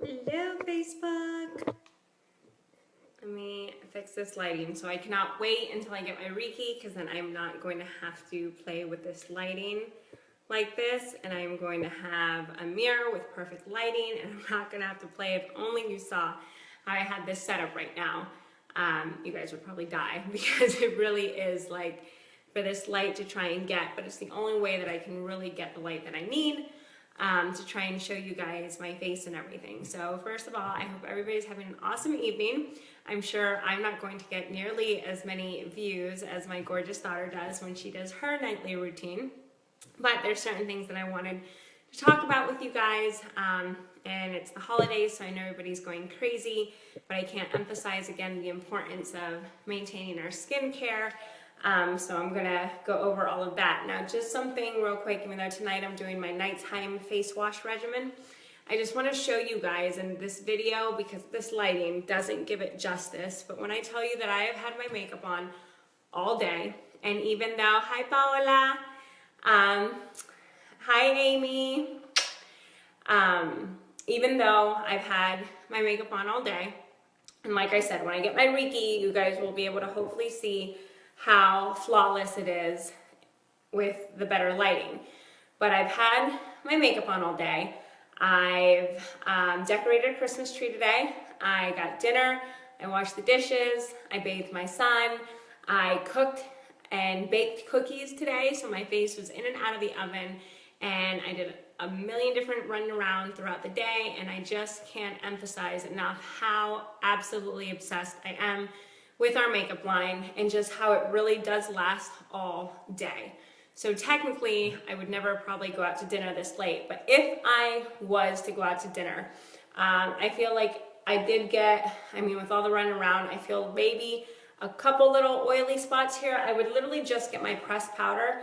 Hello, Facebook. Let me fix this lighting. So I cannot wait until I get my Reiki because then I'm not going to have to play with this lighting like this. And I'm going to have a mirror with perfect lighting and I'm not going to have to play. If only you saw how I had this set up right now, you guys would probably die because it really is like for this light to try and get, but it's the only way that I can really get the light that I need. To try and show you guys my face and everything. So first of all, I hope everybody's having an awesome evening. I'm sure I'm not going to get nearly as many views as my gorgeous daughter does when she does her nightly routine, but there's certain things that I wanted to talk about with you guys, and it's the holidays, so I know everybody's going crazy, but I can't emphasize again the importance of maintaining our skincare. So I'm gonna go over all of that. Now, just something real quick, even though tonight I'm doing my nighttime face wash regimen, I just wanna show you guys in this video, because this lighting doesn't give it justice, but when I tell you that I have had my makeup on all day, and even though, hi Paola, hi Amy, even though I've had my makeup on all day, and like I said, when I get my Reiki, you guys will be able to hopefully see how flawless it is with the better lighting. But I've had my makeup on all day. I've decorated a Christmas tree today. I got dinner, I washed the dishes, I bathed my son, I cooked and baked cookies today, so my face was in and out of the oven, and I did a million different running around throughout the day, and I just can't emphasize enough how absolutely obsessed I am with our makeup line and just how it really does last all day. So technically, I would never probably go out to dinner this late, but if I was to go out to dinner, I feel like I did get, with all the running around, I feel maybe a couple little oily spots here. I would literally just get my pressed powder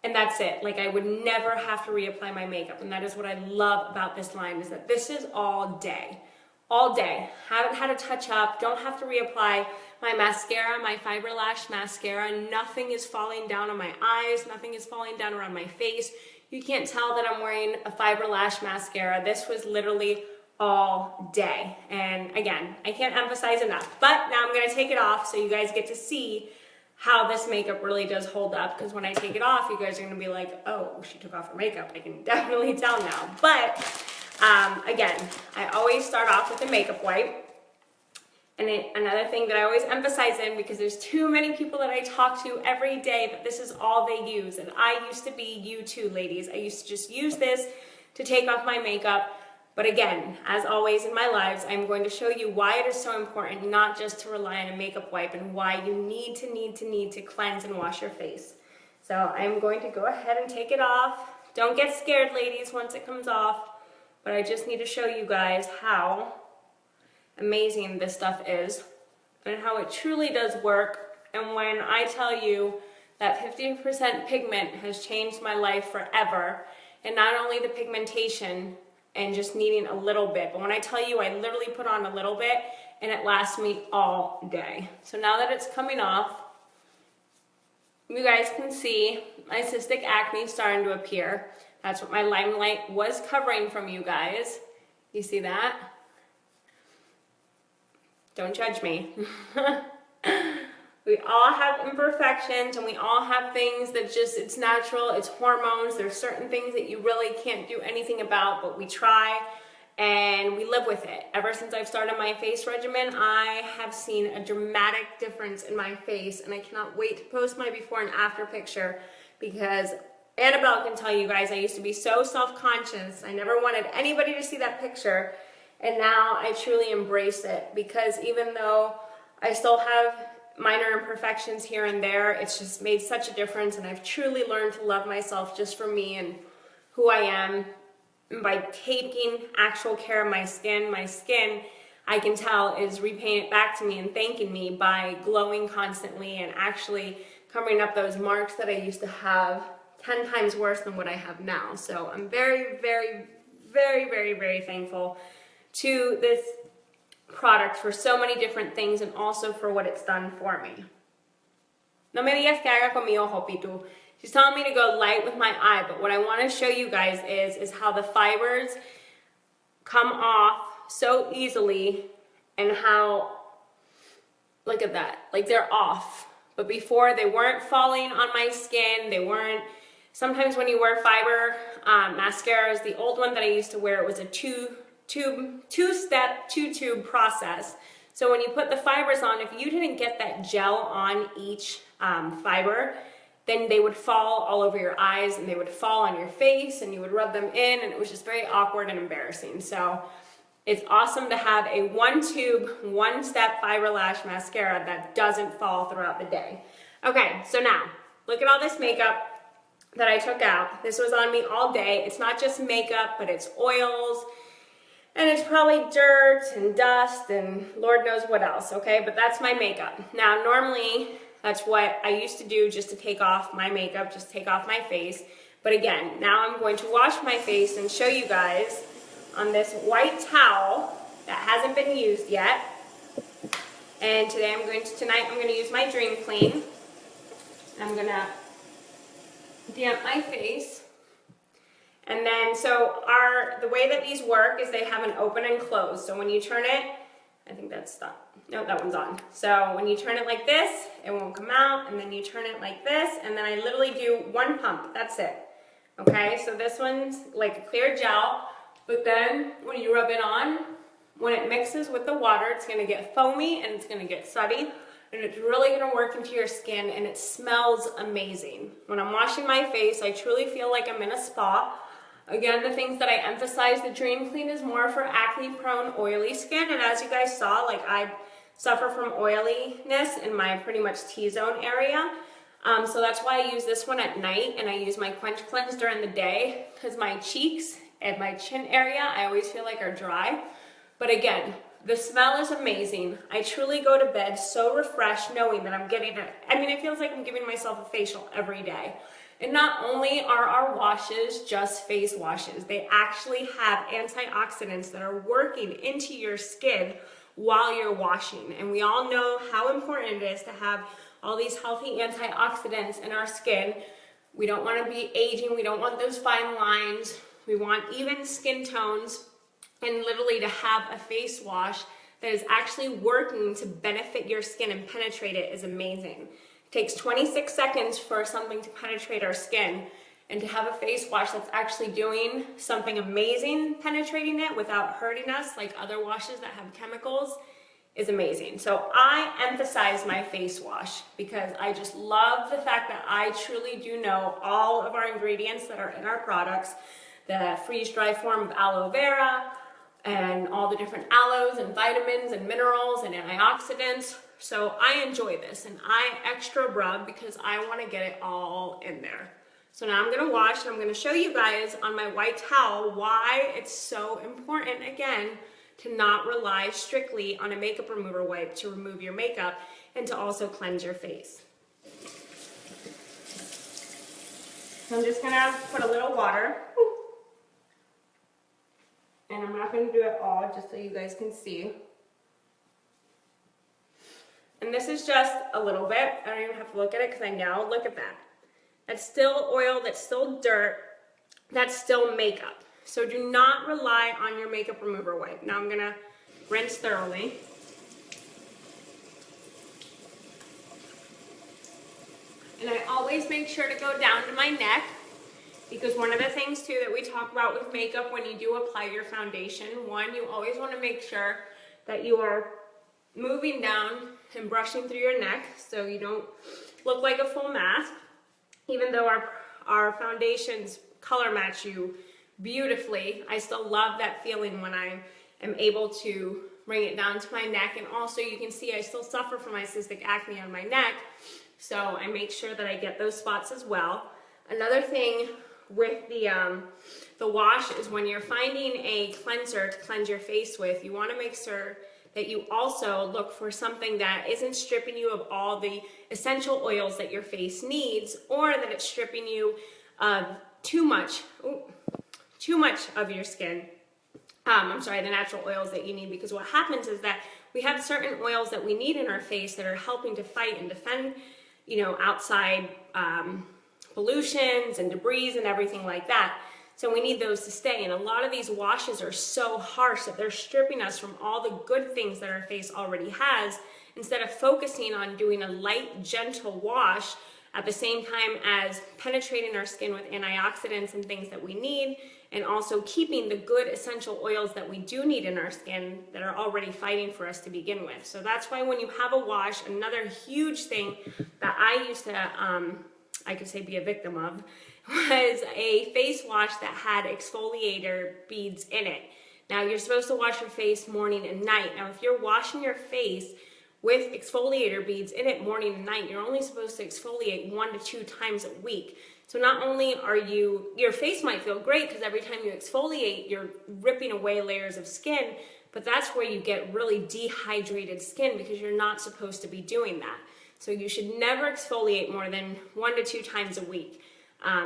and that's it. Like I would never have to reapply my makeup, and that is what I love about this line, is that this is all day. All day. Haven't had a touch up, don't have to reapply my mascara, my Fiber Lash mascara. Nothing is falling down on my eyes, nothing is falling down around my face. You can't tell that I'm wearing a Fiber Lash mascara. This was literally all day. And again, I can't emphasize enough, but now I'm gonna take it off so you guys get to see how this makeup really does hold up, because when I take it off, you guys are gonna be like, oh, she took off her makeup. I can definitely tell now. But again, I always start off with a makeup wipe. And another thing that I always emphasize in, because there's too many people that I talk to every day that this is all they use. And I used to be you too, ladies. I used to just use this to take off my makeup. But again, as always in my lives, I'm going to show you why it is so important not just to rely on a makeup wipe, and why you need to cleanse and wash your face. So I'm going to go ahead and take it off. Don't get scared, ladies, once it comes off. But I just need to show you guys how amazing this stuff is and how it truly does work. And when I tell you that 50% pigment has changed my life forever, and not only the pigmentation and just needing a little bit, but when I tell you I literally put on a little bit and it lasts me all day. So now that it's coming off, you guys can see my cystic acne starting to appear. That's what my LimeLight was covering from you guys. You see that? Don't judge me. We all have imperfections, and we all have things that just, it's natural, it's hormones. There's certain things that you really can't do anything about, but we try and we live with it. Ever since I've started my face regimen, I have seen a dramatic difference in my face, and I cannot wait to post my before and after picture, because Annabelle can tell you guys I used to be so self-conscious. I never wanted anybody to see that picture, and now I truly embrace it, because even though I still have minor imperfections here and there, it's just made such a difference, and I've truly learned to love myself just for me and who I am. And by taking actual care of my skin, I can tell, is repaying it back to me and thanking me by glowing constantly and actually covering up those marks that I used to have 10 times worse than what I have now. So I'm very, very, very, very, very thankful to this product for so many different things, and also for what it's done for me. No me digas que haga con mi ojo, Pitu. She's telling me to go light with my eye, but what I want to show you guys is how the fibers come off so easily, and how, look at that, like they're off. But before, they weren't falling on my skin, they weren't, sometimes when you wear fiber mascaras, the old one that I used to wear, it was a two-step, two-tube process. So when you put the fibers on, if you didn't get that gel on each fiber, then they would fall all over your eyes and they would fall on your face and you would rub them in, and it was just very awkward and embarrassing. So it's awesome to have a one-tube, one-step fiber lash mascara that doesn't fall throughout the day. Okay, so now, look at all this makeup that I took out. This was on me all day. It's not just makeup, but it's oils, and it's probably dirt and dust and Lord knows what else, okay? But that's my makeup. Now, normally, that's what I used to do just to take off my makeup, just take off my face. But again, now I'm going to wash my face and show you guys on this white towel that hasn't been used yet. And tonight I'm going to use my Dream Clean. I'm going to damp my face. And then, so the way that these work is they have an open and close. So when you turn it, I think that's stopped. No, that one's on. So when you turn it like this, it won't come out. And then you turn it like this, and then I literally do one pump. That's it. Okay, so this one's like a clear gel, but then when you rub it on, when it mixes with the water, it's gonna get foamy and it's gonna get sudsy, and it's really gonna work into your skin, and it smells amazing. When I'm washing my face, I truly feel like I'm in a spa. Again, the things that I emphasize, the Dream Clean is more for acne-prone, oily skin, and as you guys saw, like I suffer from oiliness in my pretty much T-zone area. So that's why I use this one at night, and I use my Quench Cleanse during the day, because my cheeks and my chin area, I always feel like are dry. But again, the smell is amazing. I truly go to bed so refreshed knowing that I'm getting it. I mean, it feels like I'm giving myself a facial every day. And not only are our washes just face washes, they actually have antioxidants that are working into your skin while you're washing. And we all know how important it is to have all these healthy antioxidants in our skin. We don't want to be aging. We don't want those fine lines. We want even skin tones. And literally to have a face wash that is actually working to benefit your skin and penetrate it is amazing. It takes 26 seconds for something to penetrate our skin, and to have a face wash that's actually doing something amazing, penetrating it without hurting us like other washes that have chemicals, is amazing. So I emphasize my face wash because I just love the fact that I truly do know all of our ingredients that are in our products, the freeze-dry form of aloe vera, and all the different aloes and vitamins and minerals and antioxidants. So I enjoy this, and I extra rub because I want to get it all in there. So now I'm going to wash, and I'm going to show you guys on my white towel why it's so important, again, to not rely strictly on a makeup remover wipe to remove your makeup and to also cleanse your face. So I'm just going to put a little water. And I'm not going to do it all, just so you guys can see. And this is just a little bit. I don't even have to look at it because I know. Look at that. That's still oil, that's still dirt, that's still makeup. So do not rely on your makeup remover wipe. Now I'm going to rinse thoroughly. And I always make sure to go down to my neck, because one of the things too that we talk about with makeup when you do apply your foundation, one, you always want to make sure that you are moving down and brushing through your neck so you don't look like a full mask. Even though our foundations color match you beautifully, I still love that feeling when I am able to bring it down to my neck. And also you can see I still suffer from my cystic acne on my neck, so I make sure that I get those spots as well. Another thing with the wash is when you're finding a cleanser to cleanse your face with, you want to make sure that you also look for something that isn't stripping you of all the essential oils that your face needs, or that it's stripping you of too much of your skin. The natural oils that you need, because what happens is that we have certain oils that we need in our face that are helping to fight and defend, outside pollutions and debris and everything like that. So we need those to stay. And a lot of these washes are so harsh that they're stripping us from all the good things that our face already has, instead of focusing on doing a light, gentle wash at the same time as penetrating our skin with antioxidants and things that we need, and also keeping the good essential oils that we do need in our skin that are already fighting for us to begin with. So that's why when you have a wash, another huge thing that I used to, I could say be a victim of, was a face wash that had exfoliator beads in it. Now you're supposed to wash your face morning and night. Now if you're washing your face with exfoliator beads in it morning and night, you're only supposed to exfoliate 1 to 2 times a week. So not only are your face might feel great because every time you exfoliate, you're ripping away layers of skin, but that's where you get really dehydrated skin because you're not supposed to be doing that. So you should never exfoliate more than 1 to 2 times a week.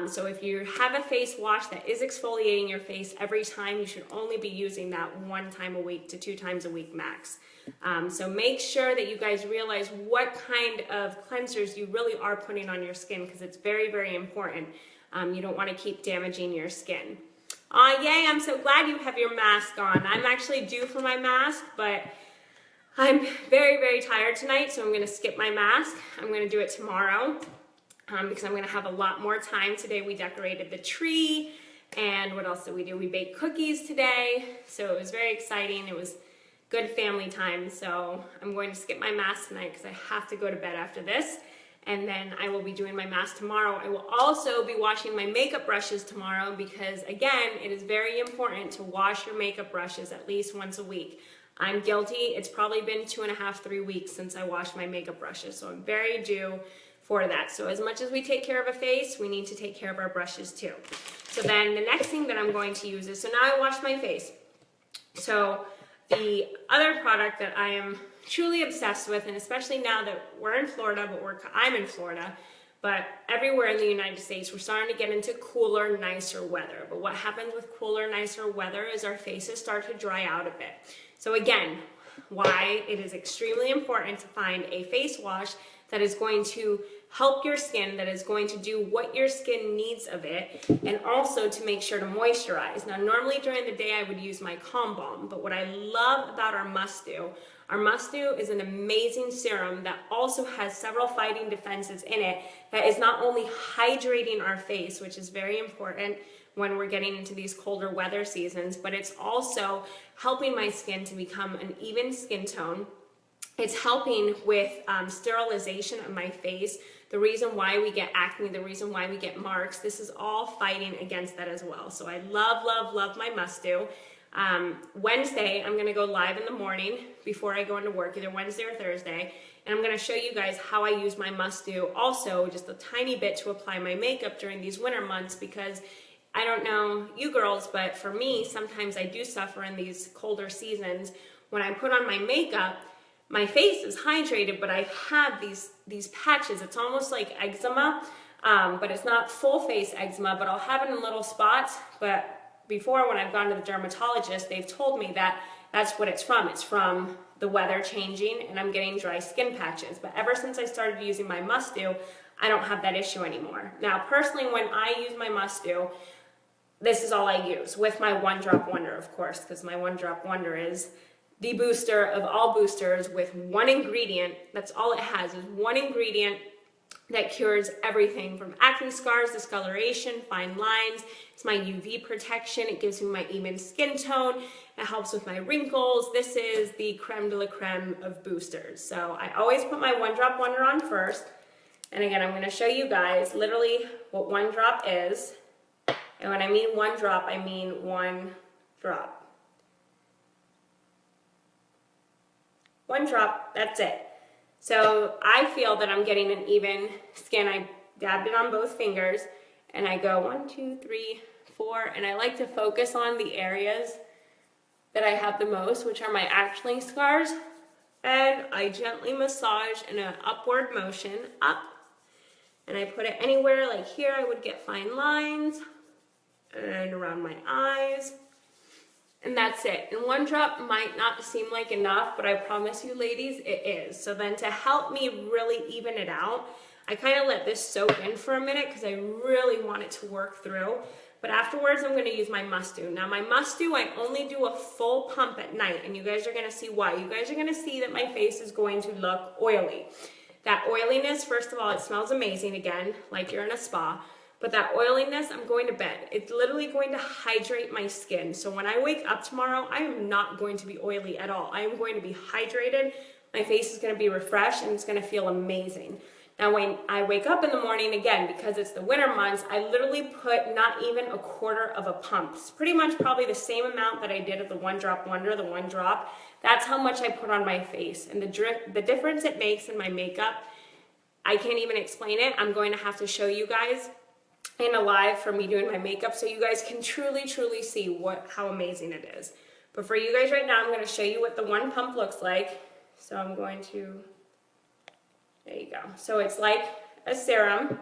So if you have a face wash that is exfoliating your face every time, you should only be using that 1 time a week to 2 times a week max. So make sure that you guys realize what kind of cleansers you really are putting on your skin, because it's very, very important. You don't want to keep damaging your skin. Yay, I'm so glad you have your mask on. I'm actually due for my mask, but I'm very, very tired tonight, so I'm going to skip my mask. I'm going to do it tomorrow. Because I'm going to have a lot more time. Today we decorated the tree, and what else did we do? We baked cookies today, so it was very exciting. It was good family time, so I'm going to skip my mask tonight because I have to go to bed after this, and then I will be doing my mask tomorrow. I will also be washing my makeup brushes tomorrow because, again, it is very important to wash your makeup brushes at least once a week. I'm guilty. It's probably been 2.5, 3 weeks since I washed my makeup brushes, so I'm very due for that. So as much as we take care of a face, we need to take care of our brushes too. So then the next thing that I'm going to use is, so now I washed my face. So the other product that I am truly obsessed with, and especially now that we're in Florida, I'm in Florida, but everywhere in the United States, we're starting to get into cooler, nicer weather. But what happens with cooler, nicer weather is our faces start to dry out a bit. So again, why it is extremely important to find a face wash that is going to help your skin, that is going to do what your skin needs of it, and also to make sure to moisturize. Now, normally during the day I would use my Calm Balm, but what I love about our Must Do is an amazing serum that also has several fighting defenses in it that is not only hydrating our face, which is very important when we're getting into these colder weather seasons, but it's also helping my skin to become an even skin tone. It's helping with sterilization of my face. The reason why we get acne, the reason why we get marks, this is all fighting against that as well. So I love, love, love my Must Do. Wednesday, I'm going to go live in the morning before I go into work, either Wednesday or Thursday, and I'm going to show you guys how I use my Must Do also just a tiny bit to apply my makeup during these winter months, because I don't know you girls, but for me, sometimes I do suffer in these colder seasons. When I put on my makeup, my face is hydrated, but I have these patches. It's almost like eczema, but it's not full face eczema, but I'll have it in little spots. But before, when I've gone to the dermatologist, they've told me that that's what it's from. It's from the weather changing, and I'm getting dry skin patches. But ever since I started using my Must Do, I don't have that issue anymore. Now, personally, when I use my Must Do, this is all I use, with my One Drop Wonder, of course, because my One Drop Wonder is the booster of all boosters with one ingredient. That's all it has, is one ingredient that cures everything from acne scars, discoloration, fine lines. It's my UV protection. It gives me my even skin tone. It helps with my wrinkles. This is the creme de la creme of boosters. So I always put my One Drop Wonder on first. And again, I'm going to show you guys literally what one drop is. And when I mean one drop, I mean one drop. One drop, that's it. So I feel that I'm getting an even skin. I dabbed it on both fingers, and I go 1, 2, 3, 4, and I like to focus on the areas that I have the most, which are my acne scars, and I gently massage in an upward motion up, and I put it anywhere. Like here I would get fine lines, and around my eyes. And that's it. And one drop might not seem like enough, but I promise you ladies, it is. So then to help me really even it out, I kind of let this soak in for a minute because I really want it to work through. But afterwards, I'm gonna use my Must Do. Now my Must Do, I only do a full pump at night, and you guys are gonna see why. You guys are gonna see that my face is going to look oily. That oiliness, first of all, it smells amazing again, like you're in a spa. But that oiliness, I'm going to bed. It's literally going to hydrate my skin. So when I wake up tomorrow, I am not going to be oily at all. I am going to be hydrated. My face is going to be refreshed, and it's going to feel amazing. Now when I wake up in the morning, again, because it's the winter months, I literally put not even a quarter of a pump. It's pretty much probably the same amount that I did of the One Drop Wonder, the one drop. That's how much I put on my face. And the difference it makes in my makeup, I can't even explain it. I'm going to have to show you guys in a live for me doing my makeup so you guys can truly see how amazing it is. But for you guys right now, I'm going to show you what the one pump looks like. So I'm going to, there you go. So it's like a serum,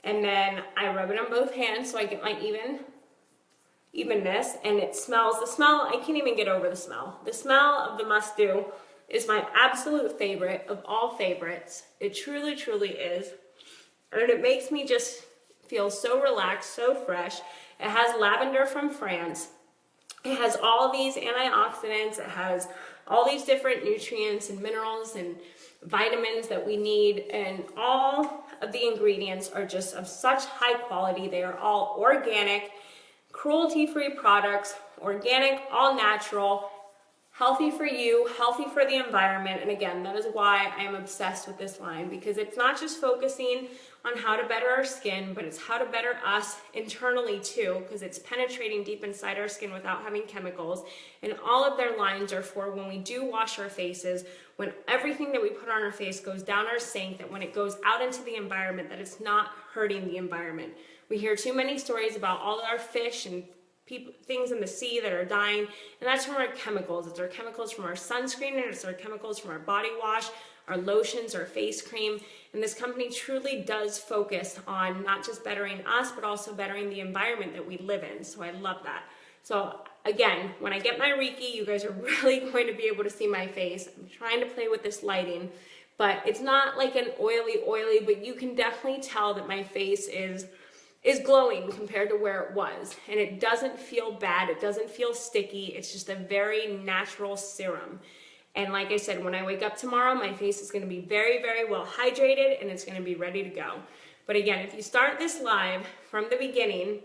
and then I rub it on both hands so I get my evenness, and it smells, the smell, I can't even get over the smell. The smell of the Must Do is my absolute favorite of all favorites. It truly is, and it makes me just feel so relaxed, so fresh. It has lavender from France. It has all these antioxidants. It has all these different nutrients and minerals and vitamins that we need, and all of the ingredients are just of such high quality. They are all organic, cruelty-free products, organic, all natural, healthy for you, healthy for the environment. And again, that is why I am obsessed with this line, because it's not just focusing on how to better our skin, but it's how to better us internally too, because it's penetrating deep inside our skin without having chemicals. And all of their lines are for when we do wash our faces, when everything that we put on our face goes down our sink, that when it goes out into the environment, that it's not hurting the environment. We hear too many stories about all of our fish and things in the sea that are dying, and that's from our chemicals. It's our chemicals from our sunscreen, and it's our chemicals from our body wash, our lotions, our face cream. And this company truly does focus on not just bettering us, but also bettering the environment that we live in. So I love that. So again, when I get my Reiki, you guys are really going to be able to see my face. I'm trying to play with this lighting, but it's not like an oily, but you can definitely tell that my face is glowing compared to where it was. And it doesn't feel bad. It doesn't feel sticky. It's just a very natural serum. And like I said, when I wake up tomorrow, my face is going to be very well hydrated, and it's going to be ready to go. But again, if you start this live from the beginning,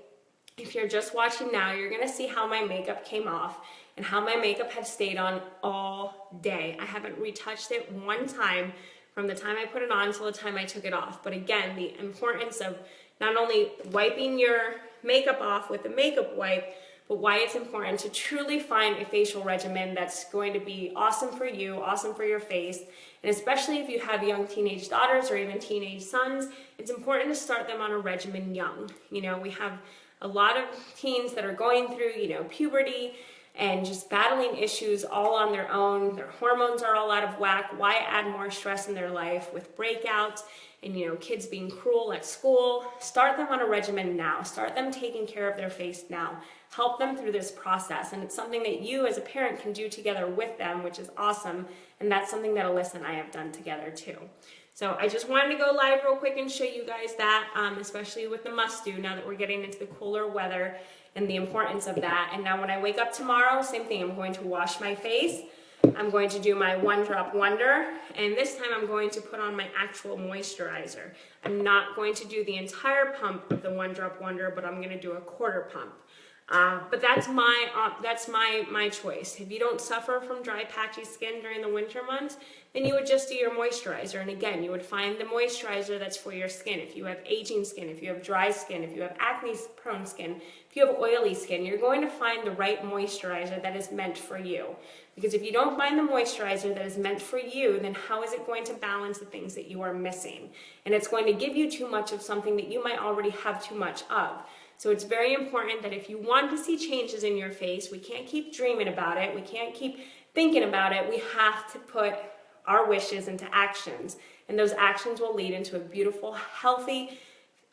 if you're just watching now, you're going to see how my makeup came off and how my makeup has stayed on all day. I haven't retouched it one time from the time I put it on till the time I took it off. But again, the importance of not only wiping your makeup off with a makeup wipe, but why it's important to truly find a facial regimen that's going to be awesome for you, awesome for your face. And especially if you have young teenage daughters or even teenage sons, it's important to start them on a regimen young. You know, we have a lot of teens that are going through, puberty and just battling issues all on their own. Their hormones are all out of whack. Why add more stress in their life with breakouts and, kids being cruel at school? Start them on a regimen now. Start them taking care of their face now. Help them through this process. And it's something that you as a parent can do together with them, which is awesome. And that's something that Alyssa and I have done together too. So I just wanted to go live real quick and show you guys that, especially with the Must Do, now that we're getting into the cooler weather and the importance of that. And now when I wake up tomorrow, same thing, I'm going to wash my face. I'm going to do my One Drop Wonder, and this time I'm going to put on my actual moisturizer. I'm not going to do the entire pump of the One Drop Wonder, but I'm going to do a quarter pump. But that's my choice. If you don't suffer from dry, patchy skin during the winter months, then you would just do your moisturizer. And again, you would find the moisturizer that's for your skin. If you have aging skin, if you have dry skin, if you have acne-prone skin, if you have oily skin, you're going to find the right moisturizer that is meant for you. Because if you don't find the moisturizer that is meant for you, then how is it going to balance the things that you are missing? And it's going to give you too much of something that you might already have too much of. So it's very important that if you want to see changes in your face, we can't keep dreaming about it, we can't keep thinking about it, we have to put our wishes into actions. And those actions will lead into a beautiful, healthy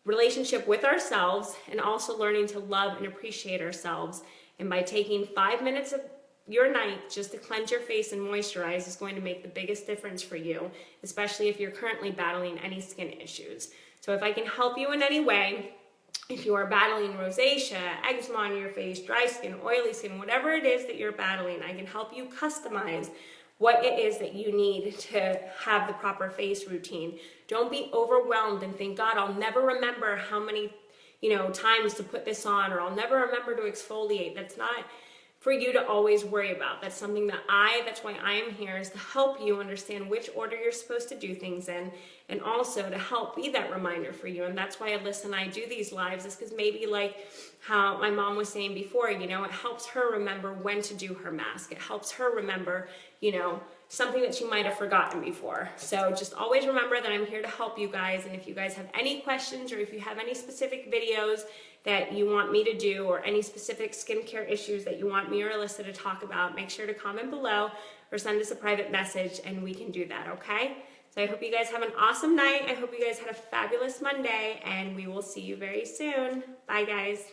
relationship with ourselves, and also learning to love and appreciate ourselves. And by taking 5 minutes of your night just to cleanse your face and moisturize is going to make the biggest difference for you, especially if you're currently battling any skin issues. So if I can help you in any way, if you are battling rosacea, eczema on your face, dry skin, oily skin, whatever it is that you're battling, I can help you customize what it is that you need to have the proper face routine. Don't be overwhelmed and think, God, I'll never remember how many, times to put this on, or I'll never remember to exfoliate. That's not for you to always worry about. That's something that's why I am here, is to help you understand which order you're supposed to do things in, and also to help be that reminder for you. And that's why Alyssa and I do these lives, is because maybe like how my mom was saying before, it helps her remember when to do her mask. It helps her remember, something that she might have forgotten before. So just always remember that I'm here to help you guys. And if you guys have any questions, or if you have any specific videos that you want me to do, or any specific skincare issues that you want me or Alyssa to talk about, make sure to comment below or send us a private message and we can do that, okay? So I hope you guys have an awesome night. I hope you guys had a fabulous Monday, and we will see you very soon. Bye, guys.